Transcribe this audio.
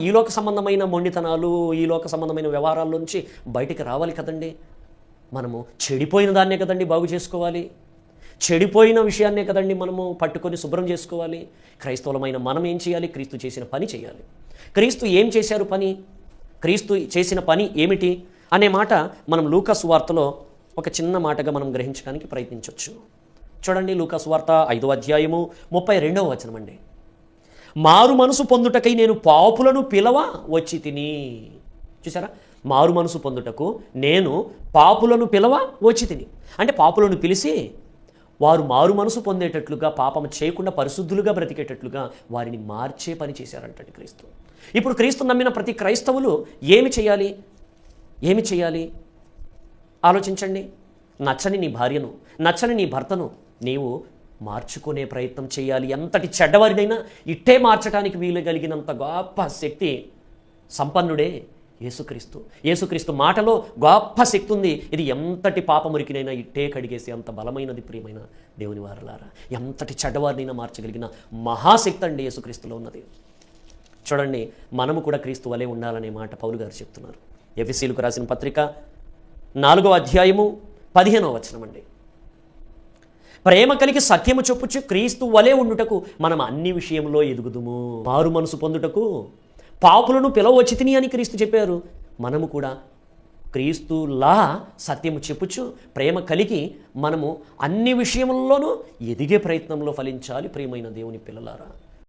ఈ లోక సంబంధమైన మొండితనాలు, ఈ లోక సంబంధమైన వ్యవహారాల్లోంచి బయటికి రావాలి కదండి. మనము చెడిపోయిన దాన్నే కదండి బాగు చేసుకోవాలి. చెడిపోయిన విషయాన్నే కదండి మనము పట్టుకొని శుభ్రం చేసుకోవాలి. క్రైస్తవులమైన మనం ఏం చేయాలి? క్రీస్తు చేసిన పని చేయాలి. క్రీస్తు ఏం చేశారు పని? క్రీస్తు చేసిన పని ఏమిటి అనే మాట మనం లూకా సువార్తలో ఒక చిన్న మాటగా మనం గ్రహించడానికి ప్రయత్నించవచ్చు. చూడండి, లూకా సువార్త 5వ అధ్యాయము 32వ వచనం అండి. మారు మనసు పొందుటకై నేను పాపులను పిలవ వచ్చి తిని. చూసారా, మారు మనసు పొందుటకు నేను పాపులను పిలవ వచ్చి తిని అంటే పాపులను పిలిచి వారు మారు మనసు పొందేటట్లుగా, పాపం చేయకుండా పరిశుద్ధులుగా బ్రతికేటట్లుగా వారిని మార్చే పని చేశారంటండి క్రీస్తు. ఇప్పుడు క్రీస్తు నమ్మిన ప్రతి క్రైస్తవులు ఏమి చేయాలి? ఆలోచించండి. నచ్చని నీ భార్యను, నచ్చని నీ భర్తను నీవు మార్చుకునే ప్రయత్నం చేయాలి. ఎంతటి చెడ్డవారినైనా ఇట్టే మార్చడానికి వీలు కలిగినంత గొప్ప శక్తి సంపన్నుడే యేసుక్రీస్తు. యేసుక్రీస్తు మాటలో గొప్ప శక్తి ఉంది. ఇది ఎంతటి పాపమురికినైనా ఇట్టే కడిగేసి అంత బలమైనది. ప్రియమైన దేవుని వారలారా, ఎంతటి చెడ్డవారినైనా మార్చగలిగిన మహాశక్తి అండి యేసుక్రీస్తులో ఉన్నది. చూడండి, మనము కూడా క్రీస్తు వలె ఉండాలనే మాట పౌలు గారు చెప్తున్నారు. ఎఫెసీయులకు రాసిన పత్రిక 4వ అధ్యాయము 15వ వచనం అండి. ప్రేమ కలిగి సత్యము చొప్పుచు క్రీస్తు వలె ఉండుటకు మనం అన్ని విషయంలో ఎదుగుదుము. మారు మనసు పొందుటకు పాపులను పిలవచ్చి తిని అని క్రీస్తు చెప్పారు. మనము కూడా క్రీస్తులా సత్యము చెప్పుచు ప్రేమ కలిగి మనము అన్ని విషయముల్లోనూ ఎదిగే ప్రయత్నంలో ఫలించాలి. ప్రియమైన దేవుని పిల్లలారా.